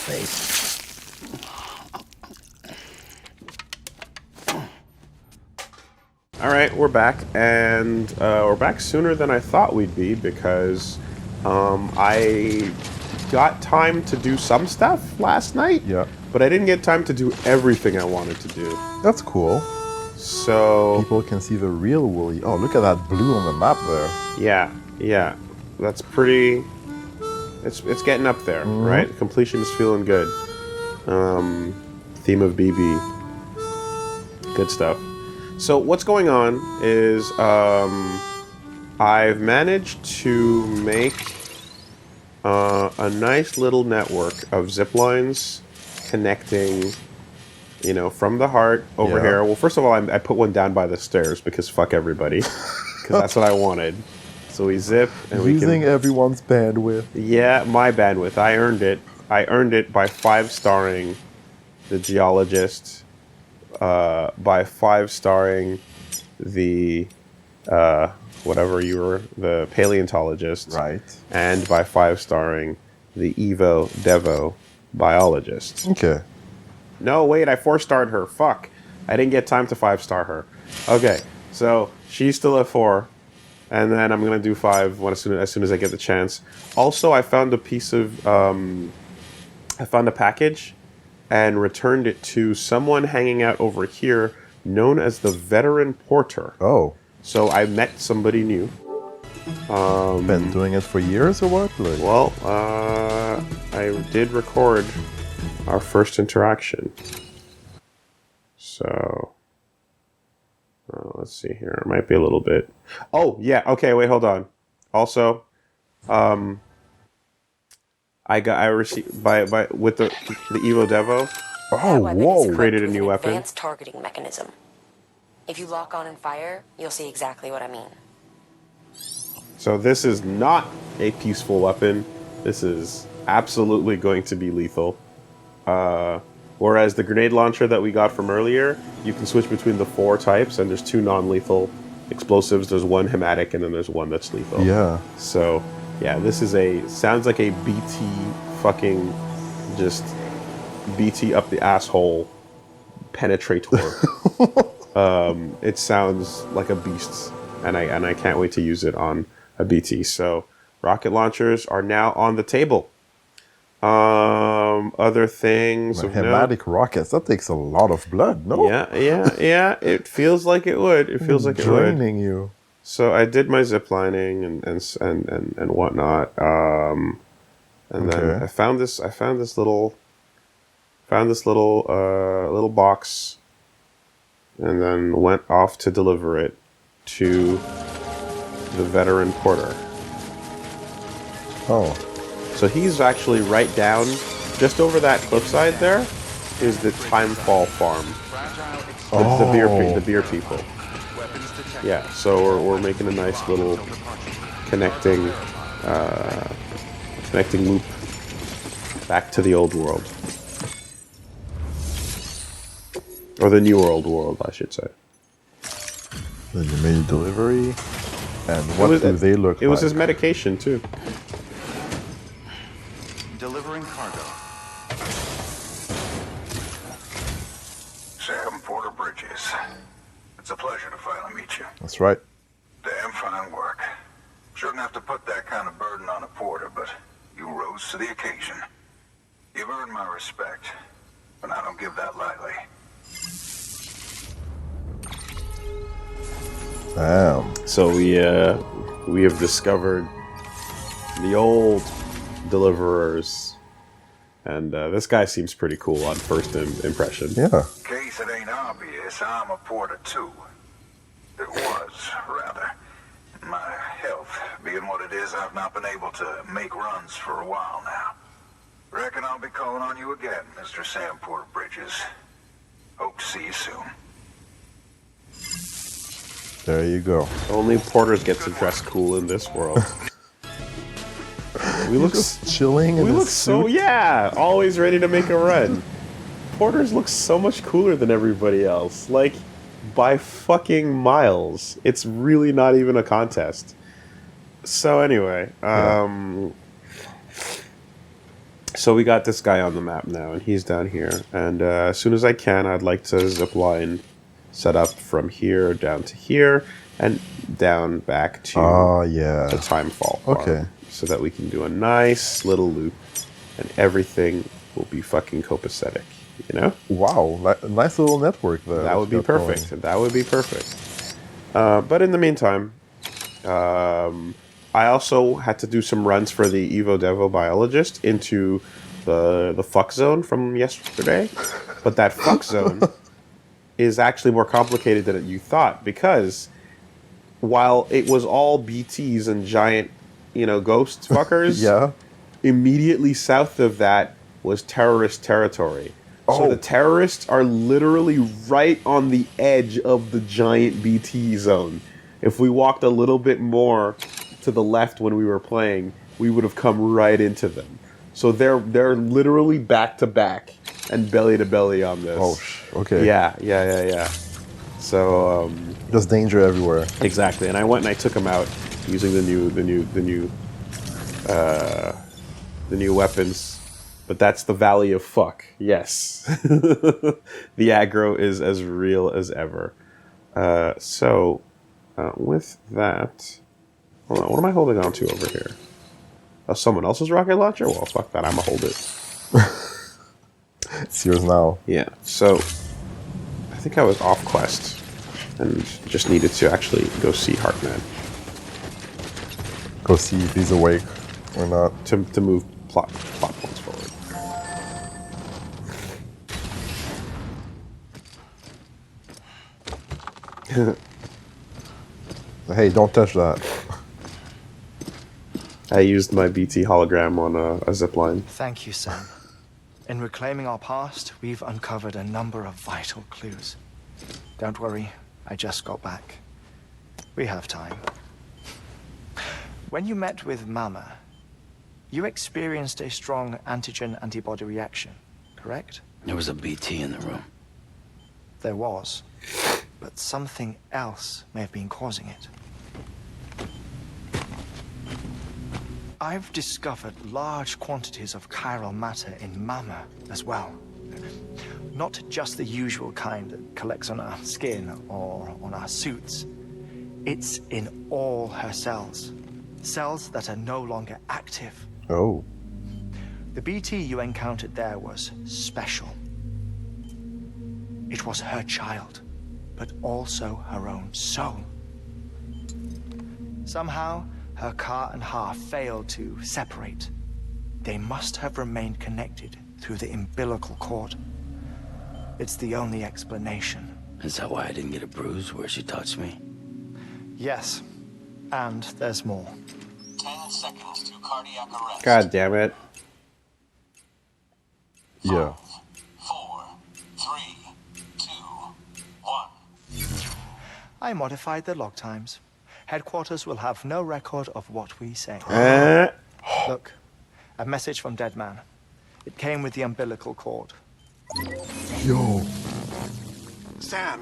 face. All right, we're back, and we're back sooner than I thought we'd be because I got time to do some stuff last night. Yeah. But I didn't get time to do everything I wanted to do. That's cool. So people can see the real Woolie. Oh, look at that blue on the map there. Yeah. That's pretty. It's getting up there, right? Completion is feeling good. Theme of BB. Good stuff. So what's going on is I've managed to make a nice little network of zip lines connecting, from the heart over here. Well, first of all, I put one down by the stairs because fuck everybody, because that's what I wanted. So we zip and using everyone's bandwidth. Yeah, my bandwidth. I earned it. I earned it by 5-starring the geologist, by 5-starring the whatever you were, the paleontologist, right? And by 5-starring the Devo biologist. Okay. No, wait, I 4-starred her. Fuck. I didn't get time to 5-star her. Okay, so she's still at 4. And then I'm going to do 5 as soon as I get the chance. Also, I found a piece of... I found a package and returned it to someone hanging out over here known as the Veteran Porter. Oh. So I met somebody new. Been doing it for years or what? Like... Well, I did record our first interaction. So, let's see here. It might be a little bit. Oh, yeah. Okay, wait, hold on. Also, I received with the Evo Devo. Oh, whoa! Created a new weapon. Advanced targeting mechanism. If you lock on and fire, you'll see exactly what I mean. So this is not a peaceful weapon. This is absolutely going to be lethal. Whereas the grenade launcher that we got from earlier, you can switch between the 4 types, and there's 2 non-lethal explosives. There's 1 hematic, and then there's 1 that's lethal. Yeah. So, yeah, this is sounds like a BT fucking just BT up the asshole penetrator. It sounds like a beast, and I can't wait to use it on a BT. So, rocket launchers are now on the table. Other things. Hematic rockets, that takes a lot of blood, no? Yeah. It feels like it would. It feels like it would. Draining you. So I did my zip lining and whatnot. And then I found this little little box, and then went off to deliver it to the Veteran Porter. Oh. So he's actually right down, just over that cliffside there, is the Timefall Farm. The beer people. Yeah, so we're making a nice little connecting loop back to the old world. Or the new old world, I should say. Then you made a delivery, and what do they look like? It was his medication, too. Delivering cargo. Sam Porter Bridges. It's a pleasure to finally meet you. That's right. Damn fine work. Shouldn't have to put that kind of burden on a porter, but you rose to the occasion. You've earned my respect, but I don't give that lightly. Damn. So we have discovered the old deliverers, and this guy seems pretty cool on first impression. Yeah. In case it ain't obvious, I'm a porter too. It was, rather. My health being what it is, I've not been able to make runs for a while now. Reckon I'll be calling on you again, Mr. Sam Porter Bridges. Hope to see you soon. There you go. Only porters get to dress cool in this world. We look just chilling. We look so always ready to make a run. Porters look so much cooler than everybody else, like by fucking miles. It's really not even a contest. So anyway, So we got this guy on the map now, and he's down here. And as soon as I can, I'd like to zip line set up from here down to here and down back to yeah. the Timefall farm. Okay. So that we can do a nice little loop, and everything will be fucking copacetic, you know? Wow, nice little network there. That would be perfect. That would be perfect. But in the meantime, I also had to do some runs for the Evo Devo biologist into the fuck zone from yesterday. But that fuck zone is actually more complicated than you thought, because while it was all BTs and giant, ghost fuckers, Yeah. immediately south of that was terrorist territory. So Oh. the terrorists are literally right on the edge of the giant BT zone. If we walked a little bit more to the left when we were playing, we would have come right into them. So they're literally back to back and belly to belly on this. Oh, okay. Yeah. So There's danger everywhere. exactly, and I went and I took them out using the new weapons. But that's the Valley of Fuck. Yes. The aggro is as real as ever. With that... Hold on, what am I holding on to over here? Oh, someone else's rocket launcher? Well, fuck that, I'ma hold it. It's yours now. Yeah, so... I think I was off quest. And just needed to actually go see Heartman. Go see if he's awake or not. To move plot points forward. Hey, don't touch that. I used my BT hologram on a zipline. Thank you, Sam. In reclaiming our past, we've uncovered a number of vital clues. Don't worry, I just got back. We have time. When you met with Mama, you experienced a strong antigen-antibody reaction, correct? There was a BT in the room. There was, but something else may have been causing it. I've discovered large quantities of chiral matter in Mama as well. Not just the usual kind that collects on our skin or on our suits. It's in all her cells. Cells that are no longer active. Oh. The BT you encountered there was special. It was her child, but also her own soul. Somehow, her car and half failed to separate. They must have remained connected through the umbilical cord. It's the only explanation. Is that why I didn't get a bruise where she touched me? Yes, and there's more. 10 seconds to cardiac arrest. God damn it. Yeah. 4, 3, 2, 1. I modified the log times. Headquarters will have no record of what we say. Look, a message from Dead Man. It came with the umbilical cord. Yo. Sam,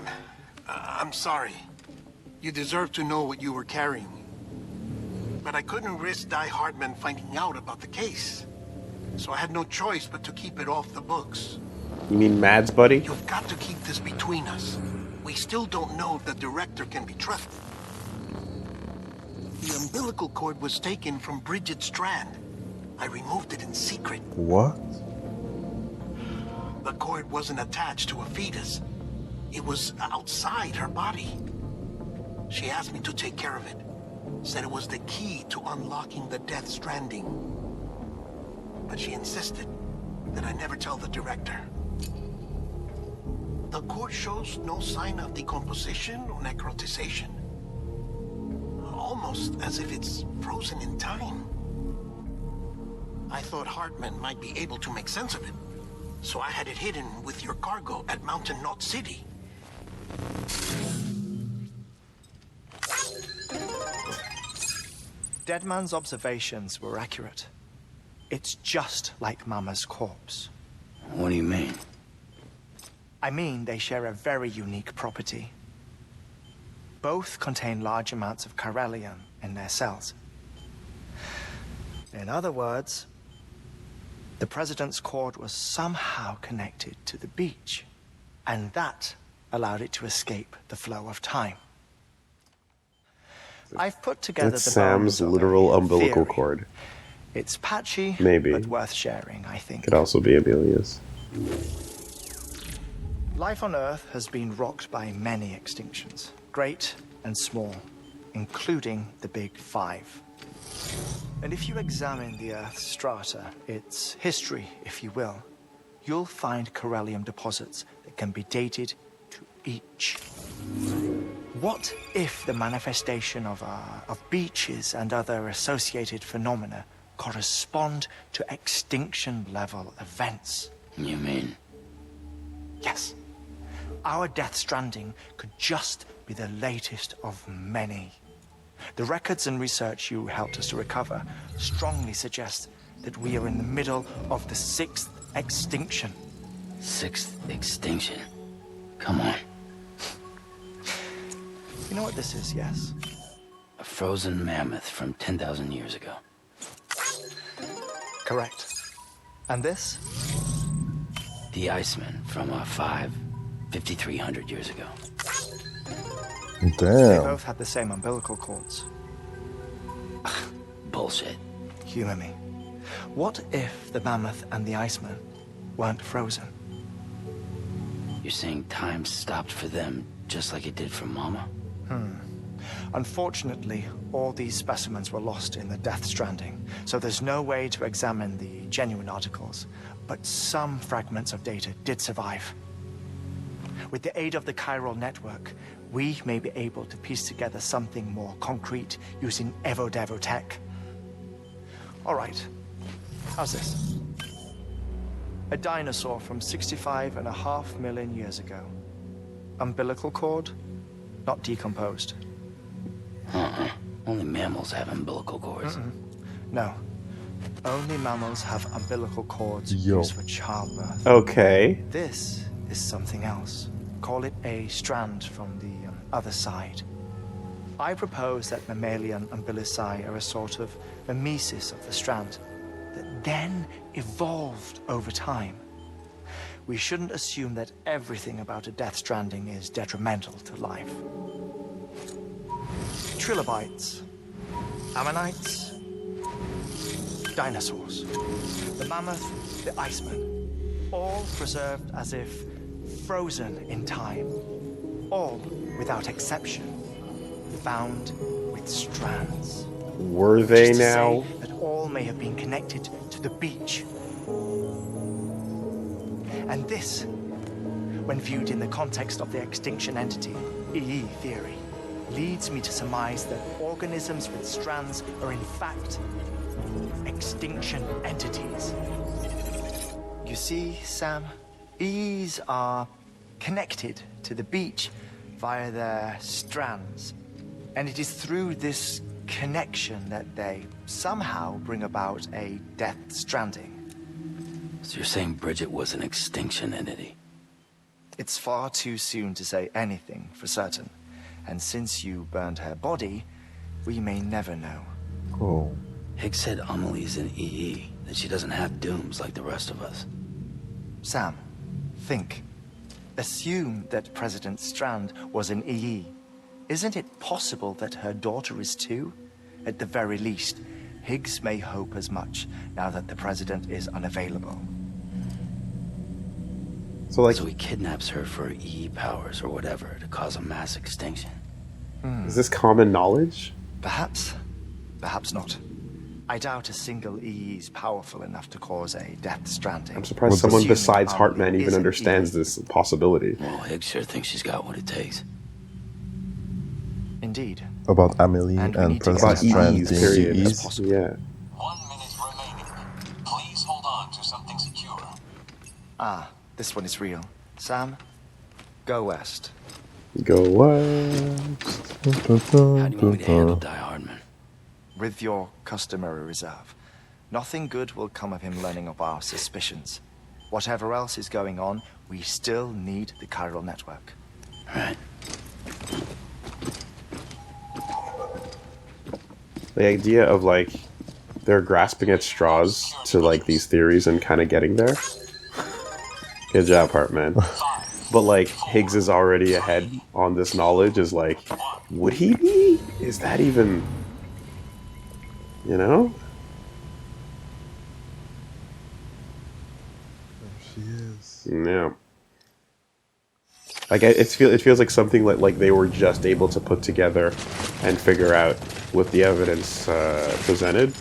I'm sorry. You deserve to know what you were carrying. But I couldn't risk Die Hardman finding out about the case. So I had no choice but to keep it off the books. You mean Mads, buddy? You've got to keep this between us. We still don't know if the director can be trusted. The umbilical cord was taken from Bridget Strand. I removed it in secret. What? The cord wasn't attached to a fetus. It was outside her body. She asked me to take care of it. Said it was the key to unlocking the Death Stranding. But she insisted that I never tell the director. The cord shows no sign of decomposition or necrotization. Almost as if it's frozen in time. I thought Hartman might be able to make sense of it. So I had it hidden with your cargo at Mountain Knot City. Dead Man's observations were accurate. It's just like Mama's corpse. What do you mean? I mean, they share a very unique property. Both contain large amounts of chiralium in their cells. In other words, The president's cord was somehow connected to the beach, and that allowed it to escape the flow of time. I've put together That's the Sam's bones of literal a umbilical theory. cord. It's patchy, Maybe. but worth sharing, I think. Could also be Amelia's. Life on Earth has been rocked by many extinctions, great and small, including the Big Five. And if you examine the Earth's strata, its history, if you will, you'll find corallium deposits that can be dated to each. What if the manifestation of beaches and other associated phenomena correspond to extinction-level events? You mean? Yes. Our Death Stranding could just be the latest of many. The records and research you helped us to recover strongly suggest that we are in the middle of the 6th extinction. 6th extinction? Come on. You know what this is, yes? A frozen mammoth from 10,000 years ago. Correct. And this? The Iceman from 5,300 years ago. They Damn. both had the same umbilical cords. Bullshit. Humor me. What if the mammoth and the Iceman weren't frozen? You're saying time stopped for them just like it did for Mama? Unfortunately, all these specimens were lost in the Death Stranding, so there's no way to examine the genuine articles, but some fragments of data did survive. With the aid of the chiral network, we may be able to piece together something more concrete using Evo-Devo tech. All right, how's this? A dinosaur from 65.5 million years ago. Umbilical cord, not decomposed. Only mammals have umbilical cords. No. Only mammals have umbilical cords Yo. used for childbirth. Okay. This is something else. Call it a strand from the other side. I propose that mammalian umbilici are a sort of mimesis of the strand that then evolved over time. We shouldn't assume that everything about a Death Stranding is detrimental to life. Trilobites, ammonites, dinosaurs, the mammoth, the Iceman, all preserved as if frozen in time, all without exception, found with strands. Were Which they is to now? say that all may have been connected to the beach. And this, when viewed in the context of the extinction entity, EE theory, leads me to surmise that organisms with strands are in fact extinction entities. You see, Sam, EEs are connected to the beach via their strands. And it is through this connection that they somehow bring about a Death Stranding. So you're saying Bridget was an extinction entity? It's far too soon to say anything for certain. And since you burned her body, we may never know. Oh. Higgs said Amelie's an EE, that she doesn't have dooms like the rest of us. Sam, think. Assume that President Strand was an EE. Isn't it possible that her daughter is too? At the very least, Higgs may hope as much now that the president is unavailable. So like, So he kidnaps her for EE powers or whatever to cause a mass extinction. is this common knowledge? Perhaps. Perhaps not. I doubt a single EE is powerful enough to cause a Death Stranding. I'm surprised What's someone Assuming besides Amelie Hartman even is an understands EE. this possibility. Well, Higgs sure thinks she's got what it takes. Indeed. About Amelie And we and need to get President About Strand EEs, being period. EEs. Yeah. 1 minute remaining. Please hold on to something secure. Ah, this one is real. Sam, go west. Go what? How do you want me to handle Die Hardman? With your customary reserve. Nothing good will come of him learning of our suspicions. Whatever else is going on, we still need the chiral network. Right. The idea of like they're grasping at straws to like these theories and kind of getting there. Good job, Hartman. But like Higgs is already ahead on this knowledge. Is like, would he be? Is that even? You know? She is. Yeah. Like it feels like something like they were just able to put together and figure out with the evidence presented,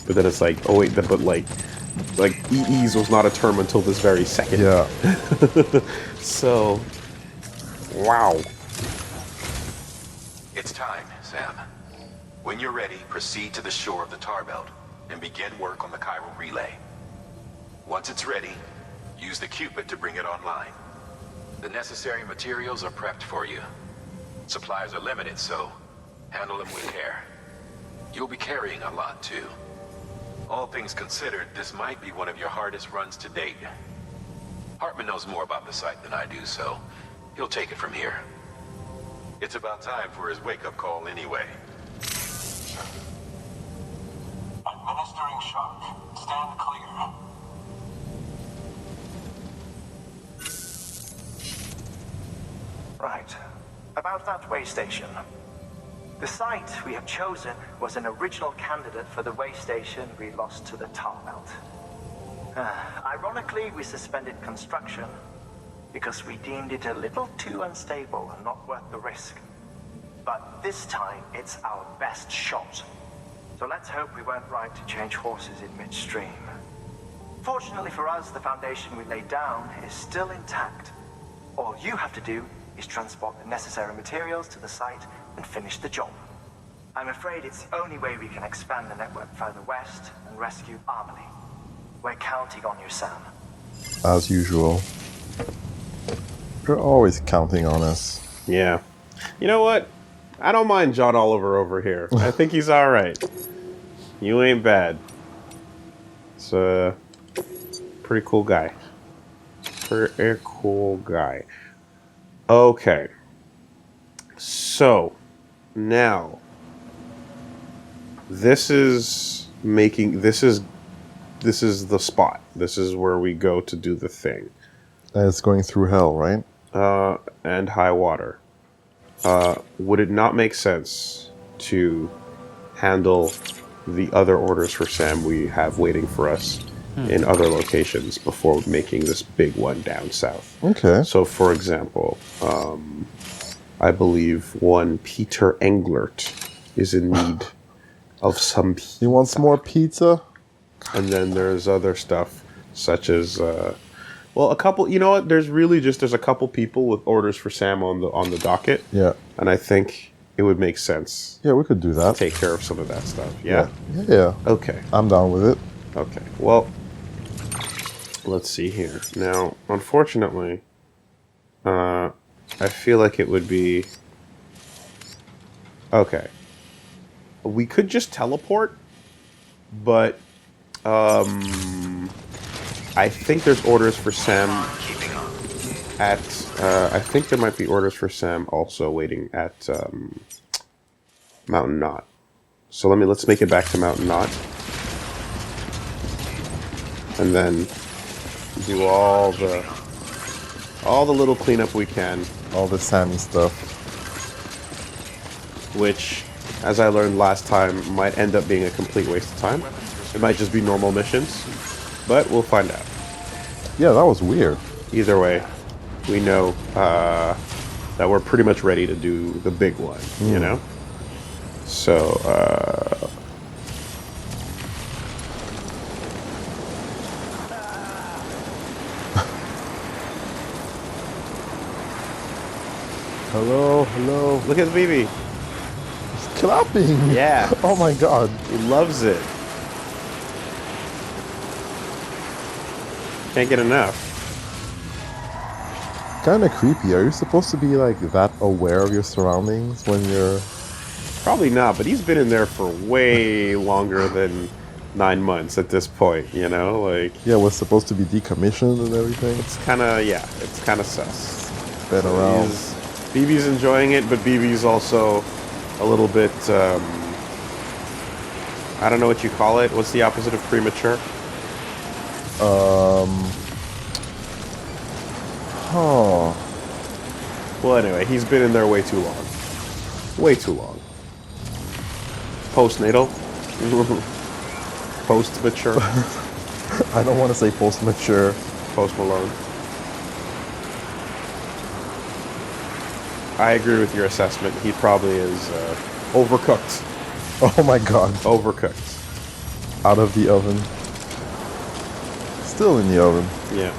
but then it's like, oh wait, but like EEs was not a term until this very second. Yeah. So, wow. It's time, Sam. When you're ready, proceed to the shore of the tar belt and begin work on the chiral relay. Once it's ready, use the Cupid to bring it online. The necessary materials are prepped for you. Supplies are limited, so handle them with care. You'll be carrying a lot, too. All things considered, this might be one of your hardest runs to date. Hartman knows more about the site than I do, so he'll take it from here. It's about time for his wake-up call anyway. Administering shock. Stand clear. Right. About that way station. The site we have chosen was an original candidate for the way station we lost to the tar belt. Ironically, we suspended construction because we deemed it a little too unstable and not worth the risk. But this time, it's our best shot. So let's hope we weren't right to change horses in midstream. Fortunately for us, the foundation we laid down is still intact. All you have to do is transport the necessary materials to the site and finish the job. I'm afraid it's the only way we can expand the network further west and rescue Harmony. We're counting on you, Sam. As usual. You're always counting on us. Yeah. You know what? I don't mind John Oliver over here. I think he's all right. You ain't bad. It's a pretty cool guy. Pretty cool guy. Okay. So, now, this is the spot. This is where we go to do the thing. And it's going through hell, right? And high water. Would it not make sense to handle the other orders for Sam we have waiting for us in other locations before making this big one down south? Okay. So, for example, I believe one Peter Englert is in need of some pizza. You want some more pizza? And then there's other stuff such as, well, a couple. You know what? There's a couple people with orders for Sam on the docket. Yeah. And I think it would make sense Yeah, we could do that. to take care of some of that stuff. Yeah. Yeah. Okay. I'm down with it. Okay. Well, let's see here. Now, unfortunately, I feel like it would be okay. We could just teleport, but I think there's orders for Sam at. I think there might be orders for Sam also waiting at Mountain Knot. So let's make it back to Mountain Knot, and then do all the little cleanup we can. All the Sammy stuff. Which, as I learned last time, might end up being a complete waste of time. It might just be normal missions, but we'll find out. Yeah, that was weird. Either way, we know that we're pretty much ready to do the big one, you know? So, Hello. look at BB. It's clapping. Yeah. Oh my god. He loves it. Can't get enough. Kind of creepy. Are you supposed to be like that aware of your surroundings when you're... Probably not, but he's been in there for way longer than 9 months at this point, you know? Like, Yeah, we're supposed to be decommissioned and everything. it's kind of, yeah, it's kind of sus. Been around. BB's enjoying it, but BB's also a little bit, I don't know what you call it. What's the opposite of premature? Oh. Well, anyway, he's been in there way too long. Way too long. Postnatal. Post-mature. I don't want to say post-mature. Post Malone. I agree with your assessment. He probably is overcooked. Oh my god. Overcooked. Out of the oven. Still in the oven. Yeah.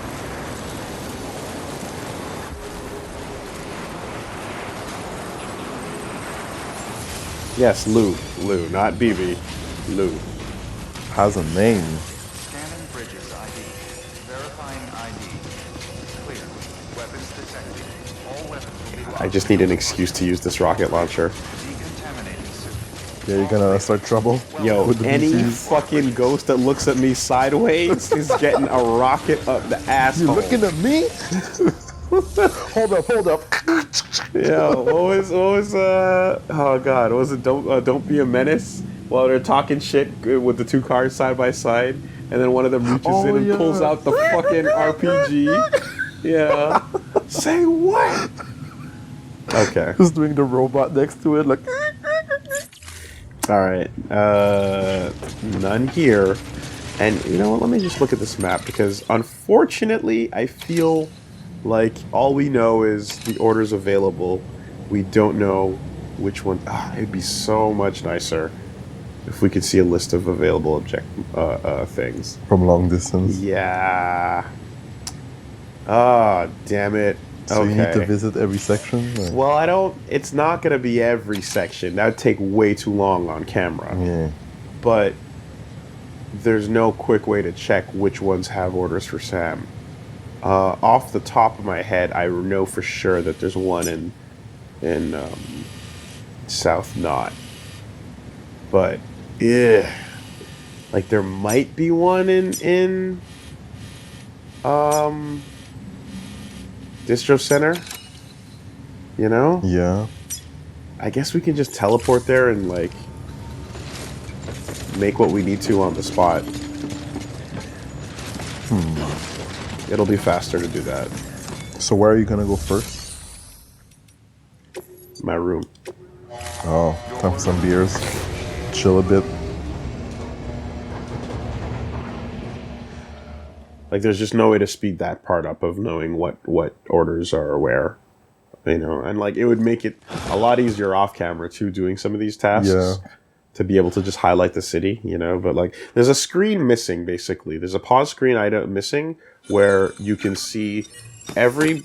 Yes, Lou. Lou, not BB. Lou. Has a name. Scanning bridges ID. Verifying ID. Clear. Weapons detected. All weapons will be locked. I just need an excuse to use this rocket launcher. Decontaminating suit. Yeah, you're gonna start trouble. Yo, with the any VCs. fucking ghost that looks at me sideways is getting a rocket up the You asshole. looking at me? Hold up. Yo, what was oh god, what was it? Don't be a menace. While they're talking shit with the two cars side by side, and then one of them reaches in and pulls out the fucking RPG. Yeah. Say what? Okay. Just doing the robot next to it, like. All right. None here. And you know what? Let me just look at this map because unfortunately, I feel like all we know is the orders available. We don't know which one. It'd be so much nicer if we could see a list of available things. From long distance. Yeah. Ah, damn it. So okay. you need to visit every section? Or? Well, I don't. It's not gonna be every section. That would take way too long on camera. Yeah. But there's no quick way to check which ones have orders for Sam. Off the top of my head, I know for sure that there's one in South Knot. But yeah, like there might be one in Distro Center. You know? Yeah. I guess we can just teleport there and like make what we need to on the spot. It'll be faster to do that. So where are you gonna go first? My room. Oh, time for some beers. Chill a bit. Like there's just no way to speed that part up of knowing what orders are where. You know, and like it would make it a lot easier off camera too, doing some of these tasks. Yeah. To be able to just highlight the city, you know, but like there's a screen missing basically. There's a pause screen item missing where you can see every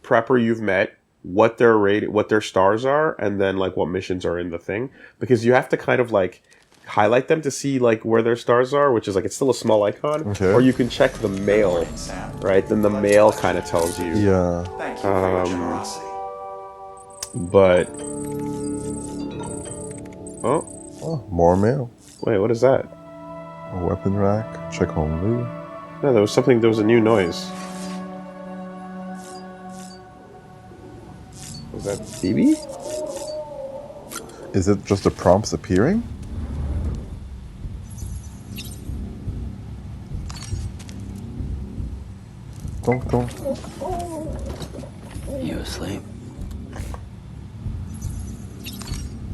prepper you've met, what their rate, what their stars are, and then like what missions are in the thing. Because you have to kind of like highlight them to see like where their stars are, which is like it's still a small icon. Okay. Or you can check the mail, right? Then the mail kind of tells you. Yeah. Thank you for your generosity. But Oh, more mail. wait, what is that? A weapon rack. Check on Lou. No, there was something. There was a new noise. Was that BB? Is it just the prompts appearing? Don't. You asleep?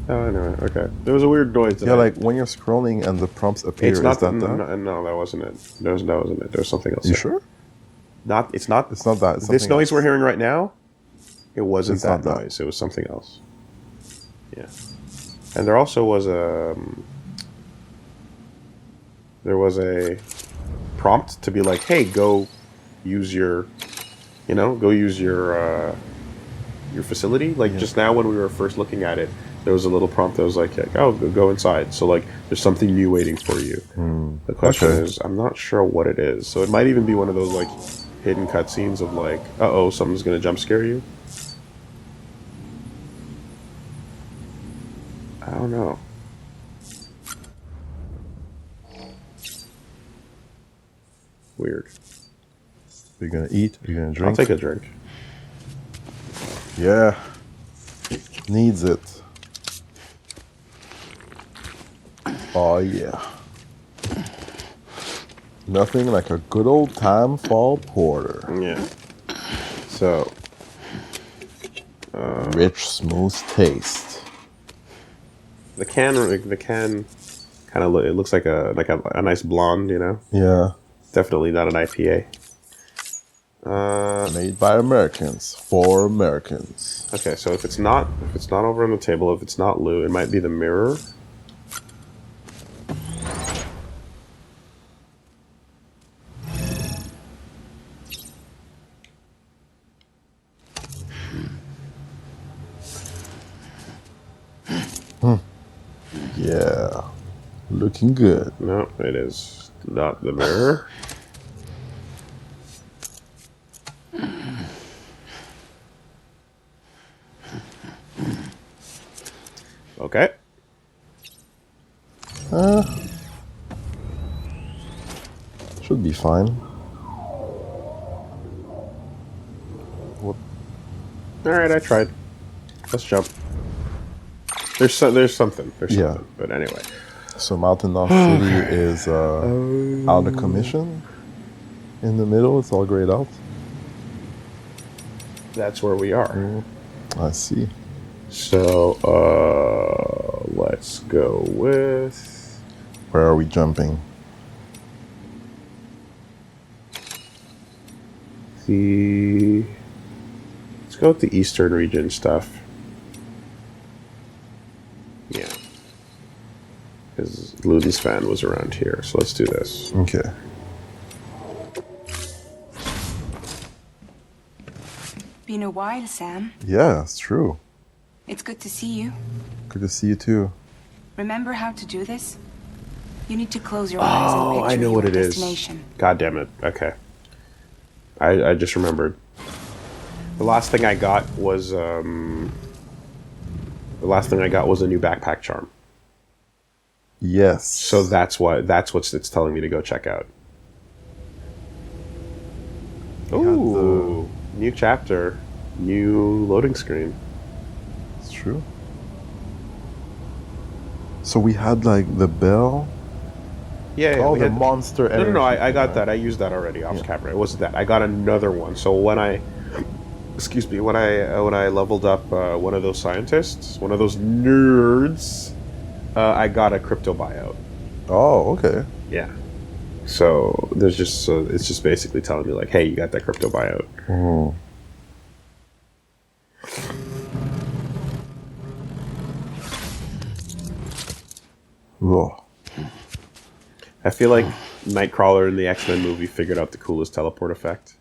Oh, anyway, okay. There was a weird noise. Yeah, like when you're scrolling and the prompts appear, it's not is that no, that wasn't it. That wasn't it. There was something else. You there. sure? Not. It's not. It's not that. It's This something noise we're else. hearing right now. It wasn't It's that not that. noise. It was something else. Yeah, and there also was there was a prompt to be like, "Hey, go use your, go use your facility." Like just now when we were first looking at it, there was a little prompt that was like, "Oh, go inside." So like, there's something new waiting for you. The question okay. is, I'm not sure what it is. So it might even be one of those like hidden cutscenes of like, "Uh-oh, something's gonna jump scare you." I don't know. Weird. You're gonna eat. You're gonna drink. I'll take a drink. Yeah. Needs it. Oh yeah. Nothing like a good old time fall porter. Yeah. So, Rich, smooth taste. the can kind of it looks like a nice blonde, you know. Yeah. Definitely not an IPA. Made by Americans for Americans. Okay, so if it's not over on the table, if it's not Lou, it might be the mirror. Yeah. Looking good. No, it is not the mirror. Okay. Should be fine. What? All right, I tried. Let's jump. There's something. Yeah. But anyway. So Mountain Knob City is out of commission. In the middle, it's all grayed out. That's where we are. I see. So, let's go with... Where are we jumping? Let's go with the Eastern region stuff. Yeah. Because Luden's fan was around here, so let's do this. Okay. Been a while, Sam. Yeah, it's true. It's good to see you. Good to see you too. Remember how to do this? You need to close your eyes and Oh, picture I know what your it is. destination. God damn it. Okay. I just remembered. The last thing I got was a new backpack charm. Yes. So that's what it's telling me to go check out. Ooh, new chapter, new loading screen. It's true. So we had like the bell. Yeah, Oh, we the had- monster energy. No, I got that. I used that already off camera. It wasn't that. I got another one. So when I leveled up one of those scientists, one of those nerds, I got a crypto buyout. Oh, okay. Yeah. So there's just it's just basically telling me like, hey, you got that crypto buyout. Mm. Whoa. I feel like Nightcrawler in the X-Men movie figured out the coolest teleport effect.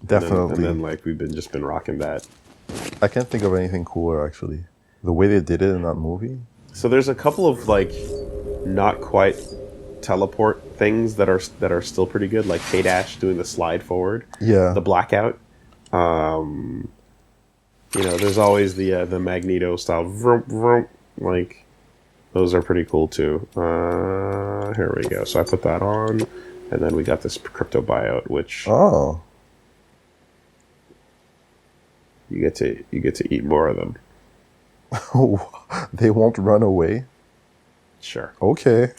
Definitely. And then like we've just been rocking that. I can't think of anything cooler actually. The way they did it in that movie. So there's a couple of like not quite teleport things that are still pretty good, like K-Dash doing the slide forward. Yeah. The blackout. There's always the Magneto style vroom, vroom, like those are pretty cool too. Here we go. So I put that on, and then we got this crypto buyout, which Oh. you get to eat more of them. They won't run away. Sure. Okay.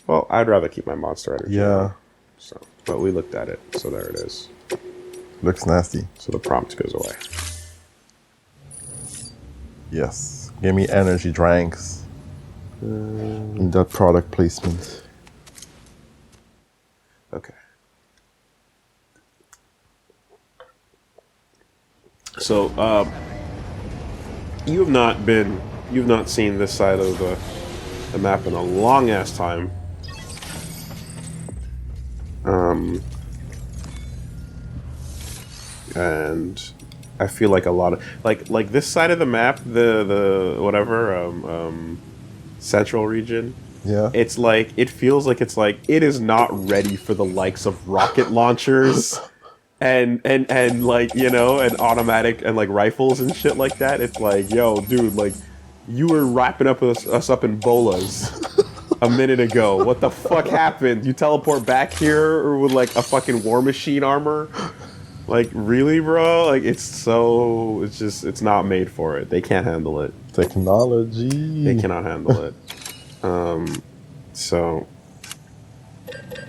Well, I'd rather keep my monster energy. Yeah. So, but we looked at it, so there it is. Looks nasty. So the prompt goes away. Yes. Give me energy drinks. In that product placement. Okay. So, you've not seen this side of the map in a long ass time. And I feel like a lot of like this side of the map, the whatever central region. Yeah. It's like it feels like it is not ready for the likes of rocket launchers and like, you know, and automatic and like rifles and shit like that. It's like, yo, dude, like you were wrapping up us up in bolas a minute ago. What the fuck happened? You teleport back here or with like a fucking War Machine armor? Like, really, bro? Like, it's not made for it. They can't handle it. Technology. They cannot handle it. So,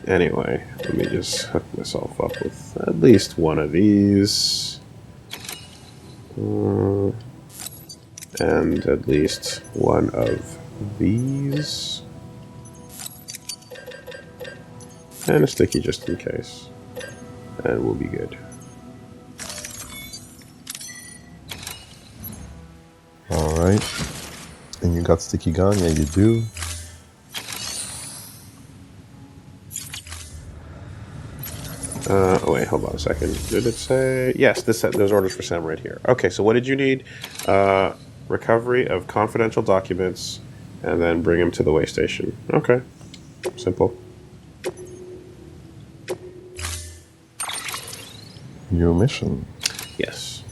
anyway, let me just hook myself up with at least one of these. And at least one of these. And a sticky just in case. And we'll be good. Alright. And you got sticky gun? Yeah, you do. Oh wait, hold on a second. Did it say? Yes, there's orders for Sam right here. Okay, so what did you need? Recovery of confidential documents, and then bring him to the way station. Okay, simple. New mission. Yes,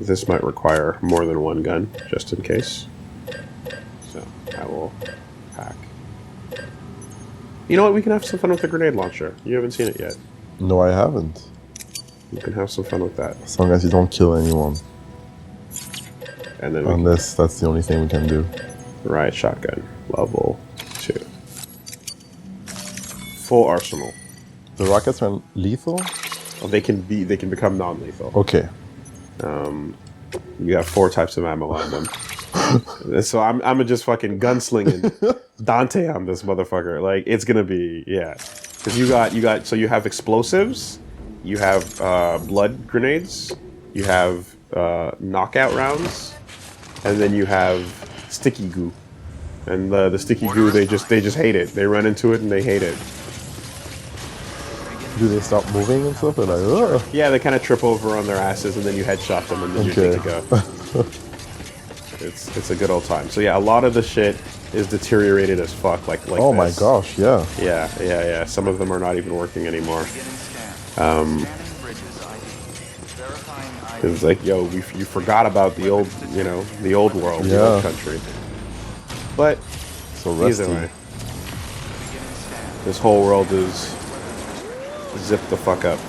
this might require more than one gun, just in case. So I will pack. You know what? We can have some fun with the grenade launcher. You haven't seen it yet. No, I haven't. You can have some fun with that. As long as you don't kill anyone. And then Unless that's the only thing we can do. Riot shotgun, level 2. Full arsenal. The rockets are lethal? Oh, they can become non-lethal. Okay. You got 4 types of ammo on them. So I'm just fucking gunslinging Dante on this motherfucker. Like, it's gonna be, yeah. Because so you have explosives, you have blood grenades, you have knockout rounds, and then you have sticky goo. And the sticky goo, they just hate it. They run into it and they hate it. Do they stop moving and stuff? They're like, ugh. Yeah, they kind of trip over on their asses, and then you headshot them, and then you're good to go. It's a good old time. So yeah, a lot of the shit is deteriorated as fuck. Like oh this. my gosh, yeah. Yeah. Some of them are not even working anymore. It's like, yo, you forgot about the old, the old world, the old country. But So rusty. either way, this whole world is zipped the fuck up.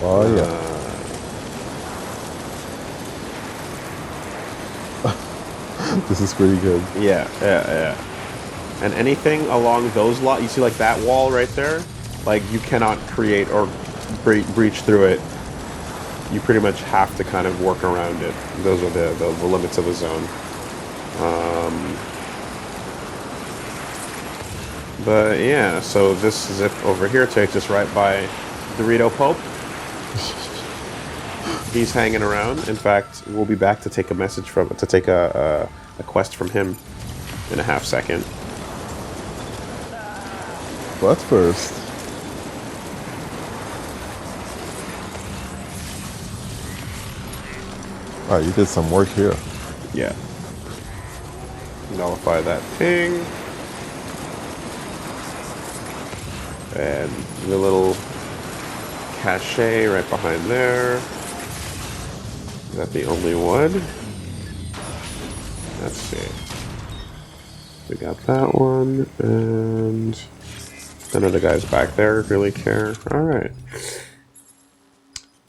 Oh yeah. This is pretty good. Yeah. And anything along those you see like that wall right there? Like, you cannot create or breach through it. You pretty much have to kind of work around it. Those are the limits of the zone. But yeah, so this zip over here takes us right by Dorito Pope. He's hanging around. In fact, we'll be back to take a quest from him in a half second. But first, oh, you did some work here. Yeah. Nullify that ping. And the little cache right behind there. Is that the only one? Let's see. We got that one, and none of the guys back there really care. Alright.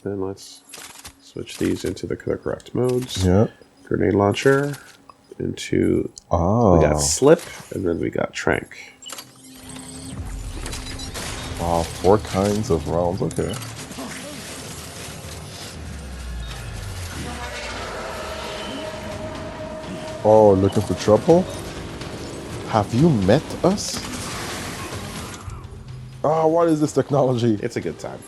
Then let's switch these into the correct modes. Yeah. Grenade launcher into... Oh. We got slip, and then we got trank. Oh, 4 kinds of rounds. Okay. Oh, looking for trouble? Have you met us? Oh, what is this technology? It's a good time.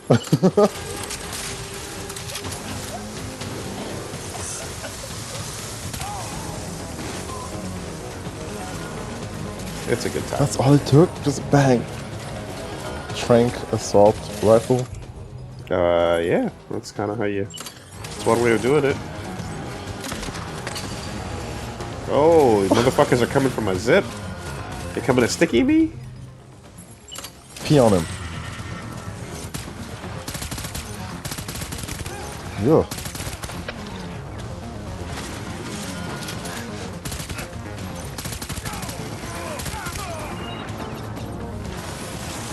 It's a good time. That's all it took? Just bang. Trank assault rifle. Yeah, that's kind of how you... That's one way of doing it. Oh, these motherfuckers are coming from a zip. They coming to sticky me? Pee on him. Yeah.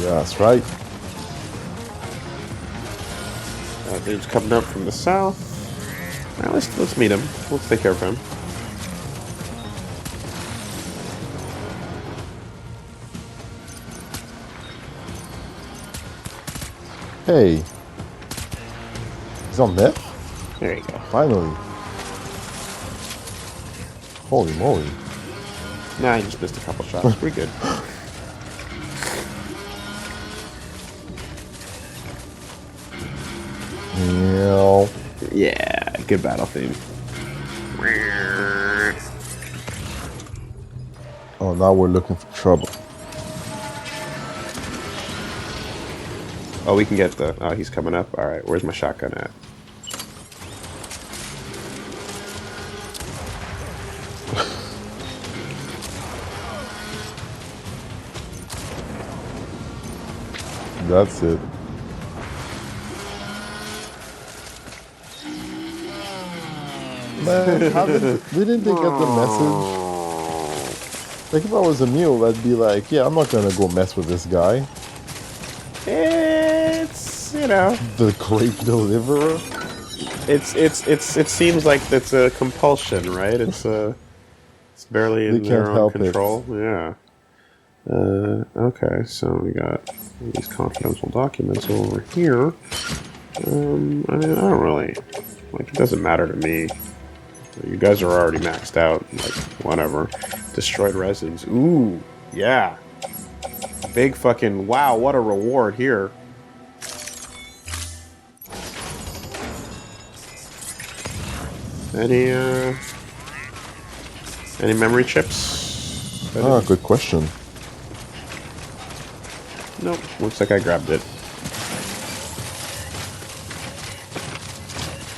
Yeah, that's right. Dude's coming up from the south. Alright, let's meet him. Let's take care of him. Hey. He's on meth? There you go. Finally. Holy moly. Nah, I just missed a couple shots. We're good. Yeah. Yeah, good battle theme. Oh, now we're looking for trouble. Oh, we can get the... Oh, he's coming up. Alright, where's my shotgun at? That's it. Man, didn't they get the message? Like, if I was a mule, I'd be like, yeah, I'm not gonna go mess with this guy. It's, you know... The great deliverer? It seems like it's a compulsion, right? It's barely in their own control. Yeah. Okay, so we got these confidential documents over here. I mean, I don't really... Like, it doesn't matter to me. You guys are already maxed out. Like, whatever. Destroyed resins. Ooh, yeah. Big fucking... Wow, what a reward here. Any memory chips? Ah, good question. Nope. Looks like I grabbed it.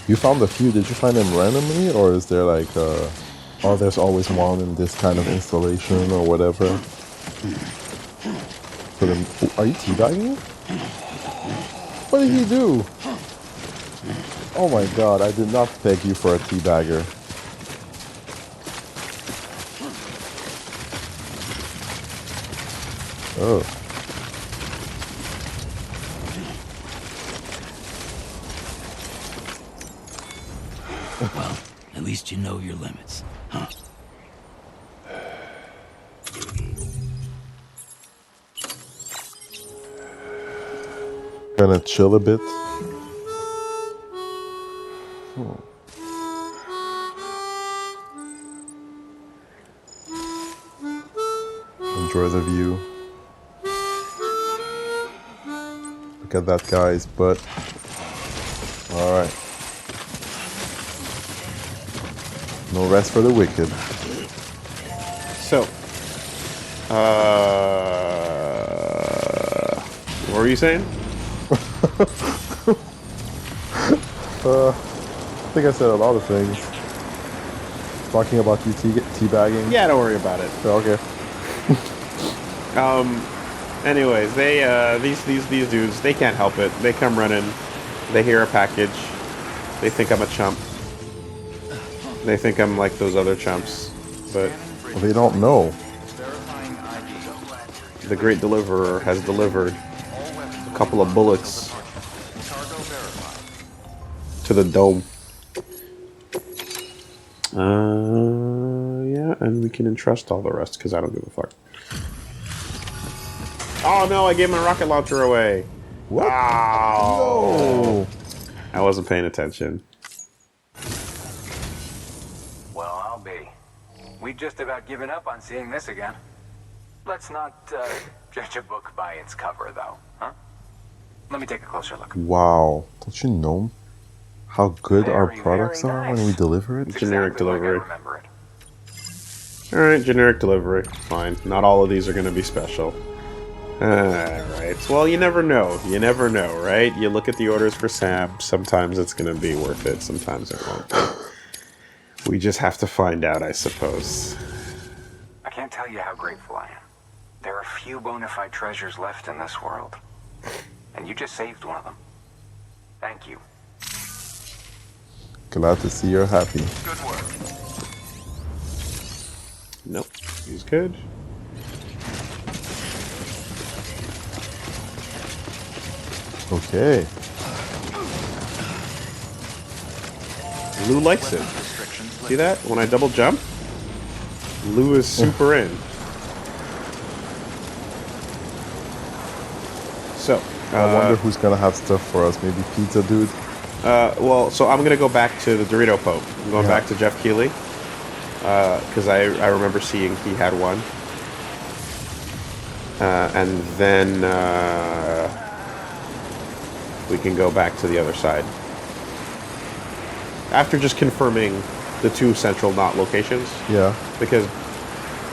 You found a few. Did you find them randomly, or is there like, oh, there's always one in this kind of installation or whatever? For them, are you teabagging? What did he do? Oh my god! I did not peg you for a teabagger. Oh. Well, at least you know your limits, huh? Gonna chill a bit. Enjoy the view. Look at that guy's butt. Alright. No rest for the wicked. So, what were you saying? I think I said a lot of things. Talking about you teabagging. Yeah, don't worry about it. Oh, okay. Anyways, they these dudes, they can't help it. They come running. They hear a package. They think I'm a chump. They think I'm like those other chumps, but Well, they don't know. the great deliverer has delivered a couple of bullets to the dome. Yeah, and we can entrust all the rest because I don't give a fuck. Oh no, I gave my rocket launcher away. What? Wow. No. I wasn't paying attention. Well, I'll be. We've just about given up on seeing this again. Let's not judge a book by its cover, though, huh? Let me take a closer look. Wow. Don't you know how good our Very, products very are nice. when we deliver it? It's Generic exactly like I delivery. remember it. Alright, generic delivery. Fine. Not all of these are going to be special. Alright. Well, you never know. You never know, right? You look at the orders for Sam. Sometimes it's going to be worth it. Sometimes it won't be. We just have to find out, I suppose. I can't tell you how grateful I am. There are few bona fide treasures left in this world. And you just saved one of them. Thank you. Glad to see you're happy. Good work. Nope. He's good. Okay. Lou likes it. See that? When I double jump, Lou is super in. So, I wonder who's gonna have stuff for us. Maybe Pizza Dude? well, so I'm gonna go back to the Dorito Pope. I'm going back to Jeff Keighley. Because I remember seeing he had one. And then we can go back to the other side. After just confirming the 2 central knot locations. Yeah. Because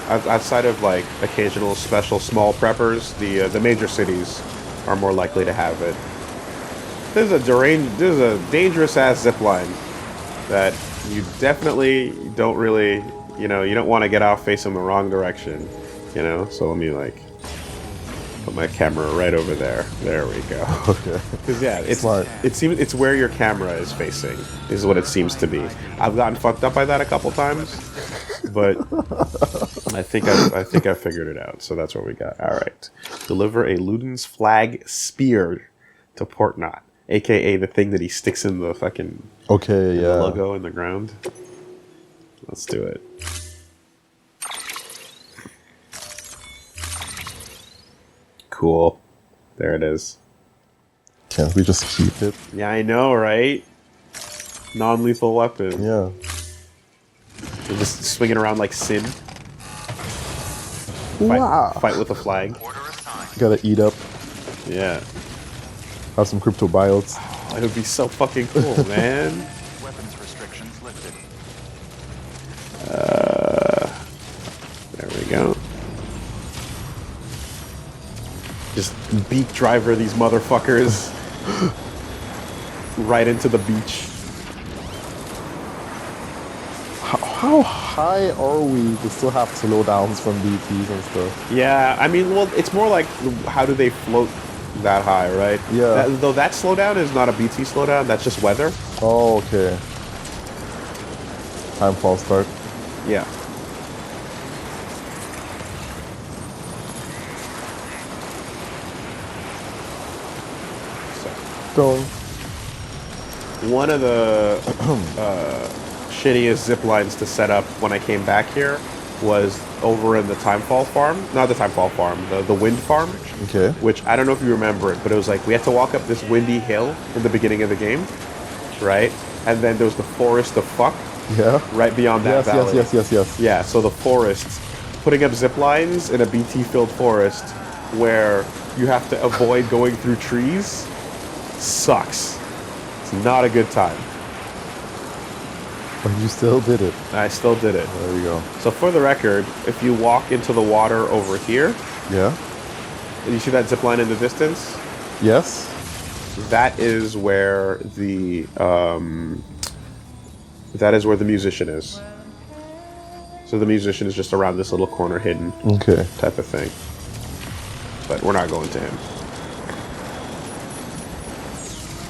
outside of like occasional special small preppers, the major cities are more likely to have it. There's a dangerous ass zip line that you definitely don't really, you don't want to get off facing the wrong direction, So let me like put my camera right over there. There we go. Okay. Because it's smart. It's where your camera is facing is what it seems to be. I've gotten fucked up by that a couple times, but I think I figured it out. So that's what we got. All right, deliver a Luden's flag spear to Port Knot, aka the thing that he sticks in the fucking the logo in the ground. Let's do it. Cool. There it is. Can't we just keep it? Yeah, I know, right? Non-lethal weapon. Yeah. You're just swinging around like Sin. Wow. Fight with a flag. Gotta eat up. Yeah. Have some cryptobiotes. That would be so fucking cool, man. Weapons restrictions lifted. There we go. Just beat driver these motherfuckers right into the beach. How high are we to still have slowdowns from BTs and stuff? Yeah, I mean, well, it's more like how do they float that high, right? Yeah. Though that slowdown is not a BT slowdown, that's just weather. Oh, okay. Time false start. Yeah. Going. One of the shittiest zip lines to set up when I came back here was over in the Timefall farm. Not the Timefall farm, the wind farm. Okay. Which, I don't know if you remember it, but it was like we had to walk up this windy hill in the beginning of the game, right? And then there was the forest of fuck Yeah. right beyond that valley. Yes. Yeah, so the forests, putting up zip lines in a BT-filled forest where you have to avoid going through trees sucks. It's not a good time. But you still did it. I still did it. There you go. So for the record, if you walk into the water over here, Yeah. you see that zip line in the distance? Yes. That is where the musician is. So the musician is just around this little corner hidden Okay. type of thing. But we're not going to him.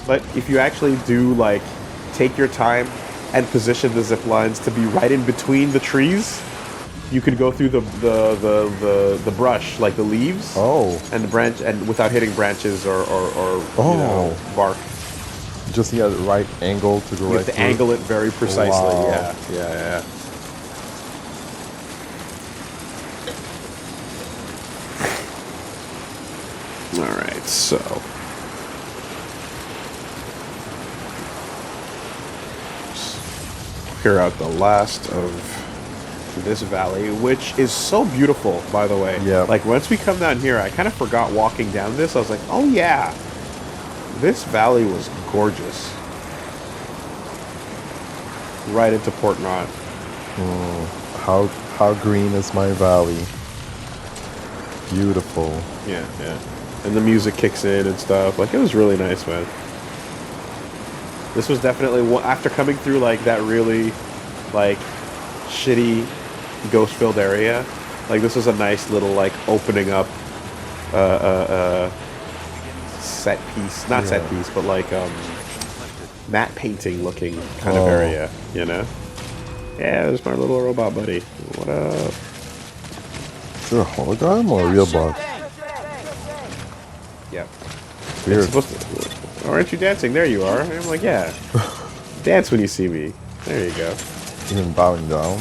But if you actually do like take your time and position the zip lines to be right in between the trees, you could go through the brush, like the leaves, and the branch, and without hitting branches or bark. Just need a right angle to go You have to angle it very precisely. Wow. Yeah. All right, so. Clear out the last of this valley, which is so beautiful, by the way. Yeah. Like, once we come down here, I kind of forgot walking down this. I was like, oh yeah, this valley was gorgeous. Right into Port Knot. How green is my valley? Beautiful. Yeah. And the music kicks in and stuff. Like, it was really nice, man. This was definitely after coming through like that really like shitty ghost-filled area. Like, this was a nice little like opening up set piece, not set piece, but like matte painting looking kind of area, you know? Yeah, there's my little robot buddy. What up? Is it a hologram or a real bug? Yep. Weird. Aren't you dancing? There you are. And I'm like, yeah. Dance when you see me. There you go. Even bowing down.